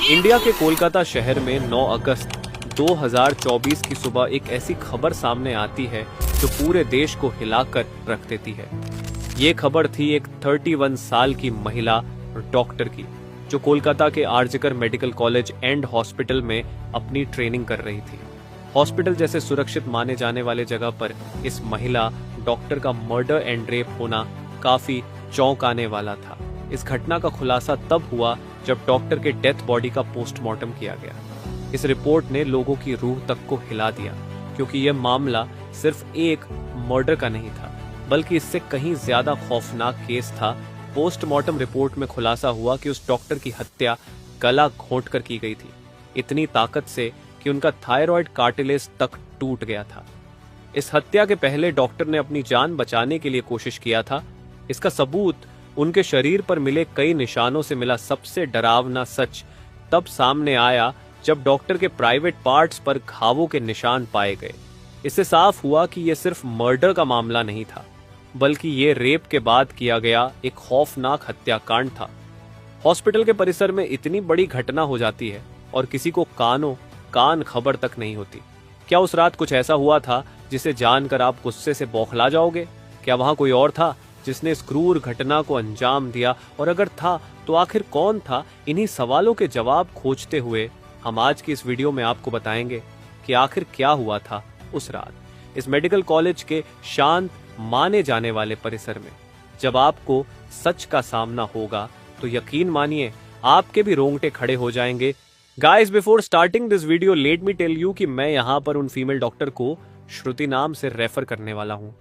India के कोलकाता शहर में 9 अगस्त 2024 की सुबह एक ऐसी खबर सामने आती है जो पूरे देश को हिलाकर रख देती है। ये खबर थी एक 31 साल की महिला डॉक्टर की, जो कोलकाता के RG Kar medical college and hospital में अपनी ट्रेनिंग कर रही थी। हॉस्पिटल जैसे सुरक्षित माने जाने वाले जगह पर इस महिला डॉक्टर का मर्डर एंड रेप होना काफी चौंकाने वाला था। इस घटना का खुलासा तब हुआ जब डॉक्टर के डेथ बॉडी का पोस्टमार्टम किया गया। इस रिपोर्ट ने लोगों की रूह तक को हिला दिया, क्योंकि यह मामला सिर्फ एक मर्डर का नहीं था, बल्कि इससे कहीं ज्यादा खौफनाक केस था। पोस्टमार्टम रिपोर्ट में खुलासा हुआ कि उस डॉक्टर की हत्या गला घोंटकर की गई थी, इतनी ताकत से कि उनका थायराइड कार्टिलेज तक टूट गया था। इस हत्या के पहले डॉक्टर ने अपनी जान बचाने के लिए कोशिश किया था। इसका सबूत उनके शरीर पर मिले कई निशानों से मिला। सबसे डरावना सच तब सामने आया जब डॉक्टर के प्राइवेट पार्ट्स पर घावों के निशान पाए गए। इससे साफ हुआ कि यह सिर्फ मर्डर का मामला नहीं था, बल्कि ये रेप के बाद किया गया एक खौफनाक हत्याकांड था। हॉस्पिटल के परिसर में इतनी बड़ी घटना हो जाती है और किसी को कान खबर तक नहीं होती। क्या उस रात कुछ ऐसा हुआ था जिसे जानकर आप गुस्से से बौखला जाओगे? क्या वहां कोई और था जिसने इस क्रूर घटना को अंजाम दिया? और अगर था तो आखिर कौन था? इन्हीं सवालों के जवाब खोजते हुए हम आज की इस वीडियो में आपको बताएंगे कि आखिर क्या हुआ था उस रात इस मेडिकल कॉलेज के शांत माने जाने वाले परिसर में। जब आपको सच का सामना होगा तो यकीन मानिए आपके भी रोंगटे खड़े हो जाएंगे। Guys, before starting this video let me tell you कि मैं यहाँ पर उन फीमेल डॉक्टर को श्रुति नाम से रेफर करने वाला हूँ,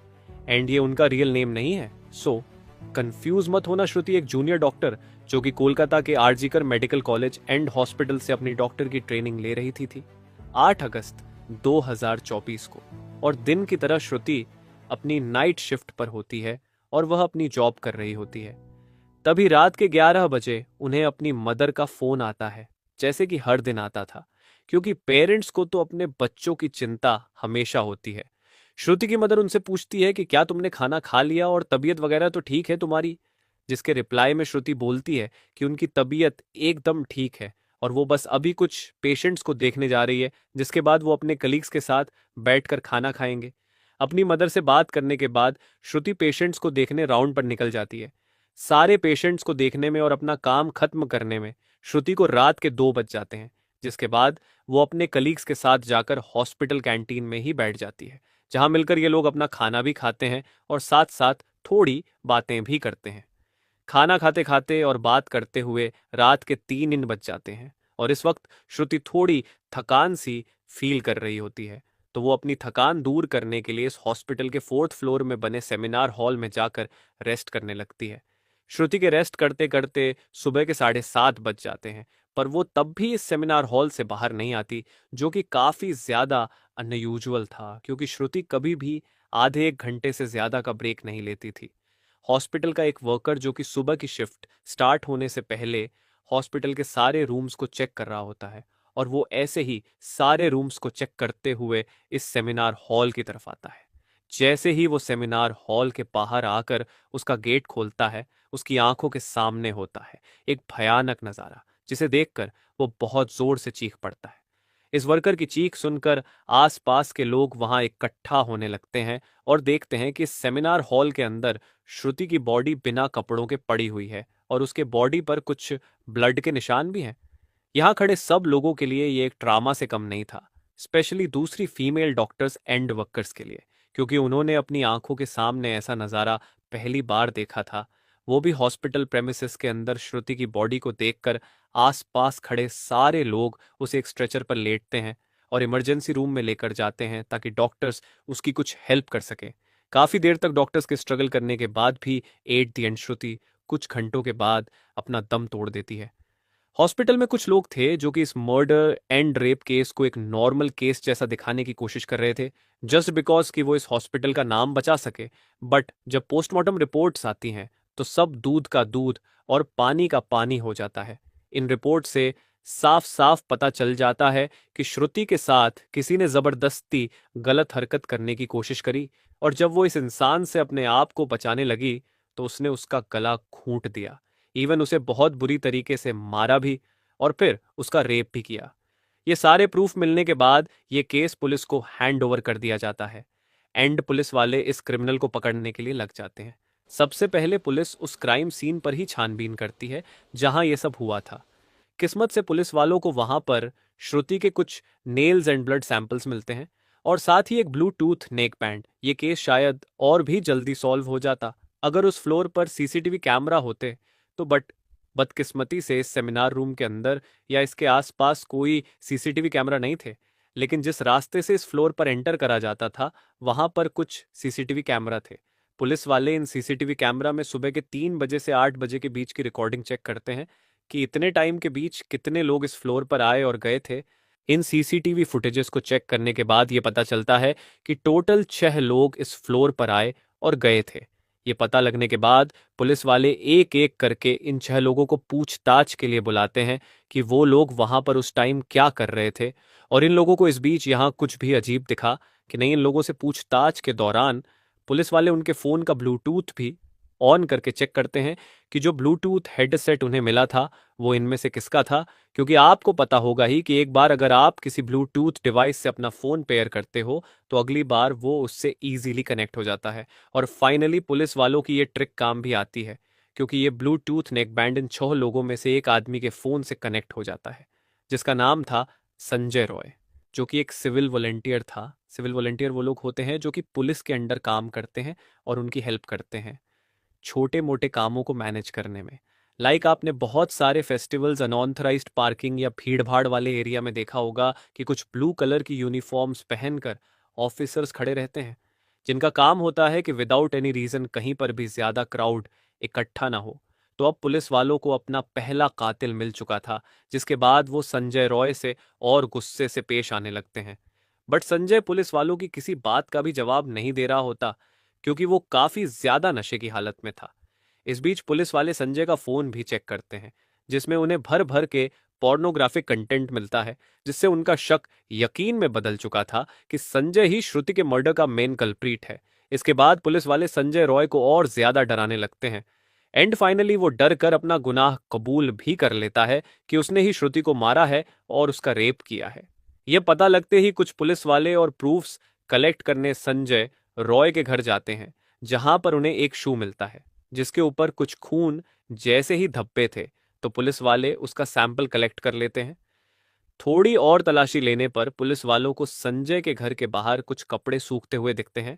एंड ये उनका रियल नेम नहीं है। सो कंफ्यूज मत होना। श्रुति एक जूनियर डॉक्टर जो कि कोलकाता के RG Kar medical college and hospital से अपनी डॉक्टर की ट्रेनिंग ले रही थी 8 अगस्त 2024 को। और दिन की तरह श्रुति अपनी नाइट शिफ्ट पर होती है और वह अपनी जॉब कर रही होती है। तभी रात के 11 बजे उन्हें अपनी मदर का फोन आता है, जैसे कि हर दिन आता था, क्योंकि पेरेंट्स को तो अपने बच्चों की चिंता हमेशा होती है। श्रुति की मदर उनसे पूछती है कि क्या तुमने खाना खा लिया और तबीयत वगैरह तो ठीक है तुम्हारी? जिसके रिप्लाई में श्रुति बोलती है कि उनकी तबीयत एकदम ठीक है और वो बस अभी कुछ पेशेंट्स को देखने जा रही है, जिसके बाद वो अपने कलीग्स के साथ बैठकर खाना खाएंगे। अपनी मदर से बात करने के बाद श्रुति पेशेंट्स को देखने राउंड पर निकल जाती है। सारे पेशेंट्स को देखने में और अपना काम खत्म करने में श्रुति को रात के 2 बज जाते हैं, जिसके बाद वो अपने कलीग्स के साथ जाकर हॉस्पिटल कैंटीन में ही बैठ जाती है, जहां मिलकर ये लोग अपना खाना भी खाते हैं और साथ साथ थोड़ी बातें भी करते हैं। खाना खाते खाते और बात करते हुए रात के 3 बज जाते हैं और इस वक्त श्रुति थोड़ी थकान सी फील कर रही होती है, तो वो अपनी थकान दूर करने के लिए इस हॉस्पिटल के 4th फ्लोर में बने सेमिनार हॉल में जाकर रेस्ट करने लगती है। श्रुति के रेस्ट करते करते सुबह के 7:30 बज जाते हैं, पर वो तब भी इस सेमिनार हॉल से बाहर नहीं आती, जो कि काफी ज्यादा अनयूजुअल था, क्योंकि श्रुति कभी भी आधे 1 घंटे से ज्यादा का ब्रेक नहीं लेती थी। हॉस्पिटल का एक वर्कर जो कि सुबह की शिफ्ट स्टार्ट होने से पहले हॉस्पिटल के सारे रूम्स को चेक कर रहा होता है, और वो ऐसे ही सारे रूम्स को चेक करते हुए इस सेमिनार हॉल की तरफ आता है। जैसे ही वो सेमिनार हॉल के बाहर आकर उसका गेट खोलता है, उसकी आंखों के सामने होता है एक भयानक नजारा, जिसे देखकर वो बहुत जोर से चीख पड़ता है। इस वर्कर की चीख सुनकर आसपास के लोग वहां इकट्ठा होने लगते हैं और देखते हैं कि सेमिनार हॉल के अंदर श्रुति की बॉडी बिना कपड़ों के पड़ी हुई है और उसके बॉडी पर कुछ ब्लड के निशान भी हैं। यहाँ खड़े सब लोगों के लिए ये एक ड्रामा से कम नहीं था, स्पेशली दूसरी फीमेल डॉक्टर्स एंड वर्कर्स के लिए, क्योंकि उन्होंने अपनी आंखों के सामने ऐसा नज़ारा पहली बार देखा था। वो भी हॉस्पिटल प्रेमिसेस के अंदर श्रुति की बॉडी को देखकर आसपास खड़े सारे लोग उसे एक स्ट्रेचर पर लेटते हैं और इमरजेंसी रूम में लेकर जाते हैं ताकि डॉक्टर्स उसकी कुछ हेल्प कर सकें। काफ़ी देर तक डॉक्टर्स के स्ट्रगल करने के बाद भी एट द एंड श्रुति कुछ घंटों के बाद अपना दम तोड़ देती है। हॉस्पिटल में कुछ लोग थे जो कि इस मर्डर एंड रेप केस को एक नॉर्मल केस जैसा दिखाने की कोशिश कर रहे थे, जस्ट बिकॉज कि वो इस हॉस्पिटल का नाम बचा सके। बट जब पोस्टमार्टम रिपोर्ट्स आती हैं तो सब दूध का दूध और पानी का पानी हो जाता है। इन रिपोर्ट से साफ साफ पता चल जाता है कि श्रुति के साथ किसी ने जबरदस्ती गलत हरकत करने की कोशिश करी, और जब वो इस इंसान से अपने आप को बचाने लगी तो उसने उसका गला घूंट दिया, इवन उसे बहुत बुरी तरीके से मारा भी। और फिर उसका रेप भी किया। ये सारे प्रूफ मिलने के बाद ये केस पुलिस को हैंड ओवर कर दिया जाता है। एंड पुलिस वाले इस क्रिमिनल को पकड़ने के लिए लग जाते हैं। सबसे पहले पुलिस उस क्राइम सीन पर ही छानबीन करती है जहां ये सब हुआ था। किस्मत से पुलिस वालों को वहां पर श्रुति के कुछ नेल्स एंड ब्लड सैंपल्स मिलते हैं और साथ ही एक ब्लूटूथ नेक बैंड। ये केस शायद और भी जल्दी सॉल्व हो जाता अगर उस फ्लोर पर सीसीटीवी कैमरा होते तो। बट बदकिस्मती से इस सेमिनार रूम के अंदर या इसके आसपास कोई सीसीटीवी कैमरा नहीं थे। लेकिन जिस रास्ते से इस फ्लोर पर एंटर करा जाता था वहां पर कुछ सीसीटीवी कैमरा थे। पुलिस वाले इन सीसीटीवी कैमरा में सुबह के 3 बजे से 8 बजे के बीच की रिकॉर्डिंग चेक करते हैं कि इतने टाइम के बीच कितने लोग इस फ्लोर पर आए और गए थे। इन सीसीटीवी फुटेजेस को चेक करने के बाद ये पता चलता है कि टोटल 6 लोग इस फ्लोर पर आए और गए थे। ये पता लगने के बाद पुलिस वाले एक एक करके इन 6 लोगों को पूछताछ के लिए बुलाते हैं कि वो लोग वहां पर उस टाइम क्या कर रहे थे। और इन लोगों को इस बीच यहाँ कुछ भी अजीब दिखा कि नहीं। इन लोगों से पूछताछ के दौरान पुलिस वाले उनके फोन का ब्लूटूथ भी ऑन करके चेक करते हैं कि जो ब्लूटूथ हेडसेट उन्हें मिला था वो इनमें से किसका था। क्योंकि आपको पता होगा ही कि एक बार अगर आप किसी ब्लूटूथ डिवाइस से अपना फोन पेयर करते हो तो अगली बार वो उससे इजीली कनेक्ट हो जाता है। और फाइनली पुलिस वालों की ये ट्रिक काम भी आती है क्योंकि ये ब्लूटूथ नेक बैंड इन 6 लोगों में से एक आदमी के फोन से कनेक्ट हो जाता है जिसका नाम था संजय रॉय, जो कि एक सिविल वॉलंटियर था। सिविल वॉलंटियर वो लोग होते हैं जो कि पुलिस के अंडर काम करते हैं और उनकी हेल्प करते हैं छोटे मोटे कामों को मैनेज करने में। आपने बहुत सारे फेस्टिवल्स अनऑथराइज्ड पार्किंग या भीड़ भाड़ वाले एरिया में देखा होगा कि कुछ ब्लू कलर की यूनिफॉर्म्स पहनकर ऑफिसर्स खड़े रहते हैं जिनका काम होता है कि विदाउट एनी रीजन कहीं पर भी ज्यादा क्राउड इकट्ठा ना हो। तो अब पुलिस वालों को अपना पहला कातिल मिल चुका था जिसके बाद वो संजय रॉय से और गुस्से से पेश आने लगते हैं। बट संजय पुलिस वालों की किसी बात का भी जवाब नहीं दे रहा होता क्योंकि वो काफी ज्यादा नशे की हालत में था। इस बीच पुलिस वाले संजय का फोन भी चेक करते हैं जिसमें उन्हें भर भर के पोर्नोग्राफिक कंटेंट मिलता है जिससे उनका शक यकीन में बदल चुका था कि संजय ही श्रुति के मर्डर का मेन कल्प्रीट है। इसके बाद पुलिस वाले संजय रॉय को और ज्यादा डराने लगते हैं। एंड फाइनली वो डर कर अपना गुनाह कबूल भी कर लेता है कि उसने ही श्रुति को मारा है और उसका रेप किया है। यह पता लगते ही कुछ पुलिस वाले और प्रूफ्स कलेक्ट करने संजय रॉय के घर जाते हैं जहां पर उन्हें एक शू मिलता है जिसके ऊपर कुछ खून जैसे ही धब्बे थे। तो पुलिस वाले उसका सैंपल कलेक्ट कर लेते हैं। थोड़ी और तलाशी लेने पर पुलिस वालों को संजय के घर के बाहर कुछ कपड़े सूखते हुए दिखते हैं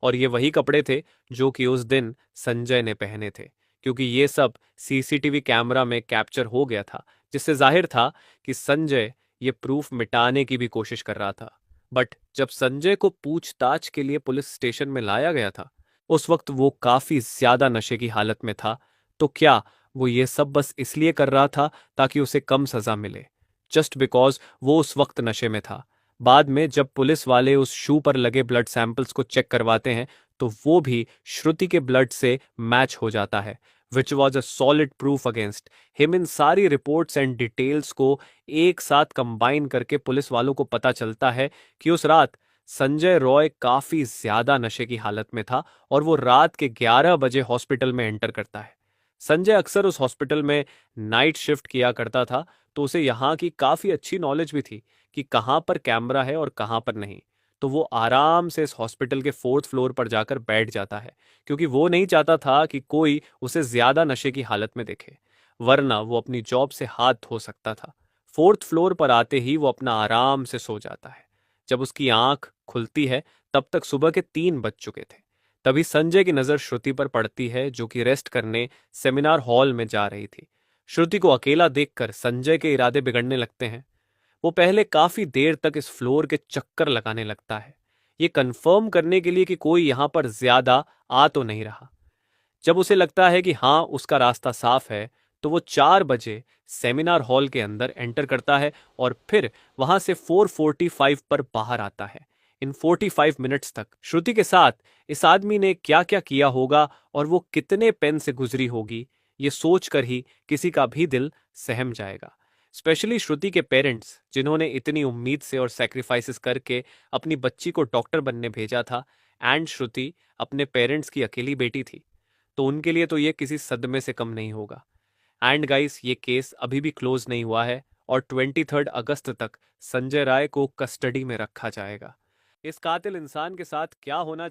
और ये वही कपड़े थे जो कि उस दिन संजय ने पहने थे क्योंकि ये सब सीसीटीवी कैमरा में कैप्चर हो गया था जिससे जाहिर था कि संजय ये प्रूफ मिटाने की भी कोशिश कर रहा था। बट जब संजय को पूछताछ के लिए पुलिस स्टेशन में लाया गया था उस वक्त वो काफी ज्यादा नशे की हालत में था। तो क्या वो ये सब बस इसलिए कर रहा था ताकि उसे कम सजा मिले, जस्ट बिकॉज वो उस वक्त नशे में था। बाद में जब पुलिस वाले उस शू पर लगे ब्लड सैंपल्स को चेक करवाते हैं तो वो भी श्रुति के ब्लड से मैच हो जाता है which was a solid proof against him. इन सारी रिपोर्ट्स एंड डिटेल्स को एक साथ कंबाइन करके पुलिस वालों को पता चलता है कि उस रात संजय रॉय काफी ज्यादा नशे की हालत में था और वो रात के 11 बजे हॉस्पिटल में एंटर करता है। संजय अक्सर उस हॉस्पिटल में नाइट शिफ्ट किया करता था तो उसे यहाँ की काफी अच्छी नॉलेज भी थी कि कहाँ पर कैमरा है और कहाँ पर नहीं। तो वो आराम से इस हॉस्पिटल के 4th फ्लोर पर जाकर बैठ जाता है क्योंकि वो नहीं चाहता था कि कोई उसे ज्यादा नशे की हालत में देखे, वरना वो अपनी जॉब से हाथ धो सकता था। 4th फ्लोर पर आते ही वो अपना आराम से सो जाता है। जब उसकी आंख खुलती है तब तक सुबह के 3 बज चुके थे। तभी संजय की नजर श्रुति पर पड़ती है जो कि रेस्ट करने सेमिनार हॉल में जा रही थी। श्रुति को अकेला देखकर संजय के इरादे बिगड़ने लगते हैं। वो पहले काफी देर तक इस फ्लोर के चक्कर लगाने लगता है ये कंफर्म करने के लिए कि कोई यहां पर ज्यादा आ तो नहीं रहा। जब उसे लगता है कि हाँ उसका रास्ता साफ है तो वो 4 बजे सेमिनार हॉल के अंदर एंटर करता है और फिर वहां से 4:45 पर बाहर आता है। इन 45 मिनट्स तक श्रुति के साथ इस आदमी ने क्या क्या किया होगा और वो कितने पेन से गुजरी होगी ये सोचकर ही किसी का भी दिल सहम जाएगा। स्पेशली श्रुति के पेरेंट्स जिन्होंने इतनी उम्मीद से और सेक्रीफाइसेस करके अपनी बच्ची को डॉक्टर बनने भेजा था एंड श्रुति अपने पेरेंट्स की अकेली बेटी थी तो उनके लिए तो ये किसी सदमे से कम नहीं होगा। एंड गाइस, ये केस अभी भी क्लोज नहीं हुआ है और 23 अगस्त तक संजय राय को कस्टडी में रखा जाएगा। इस कातिल इंसान के साथ क्या होना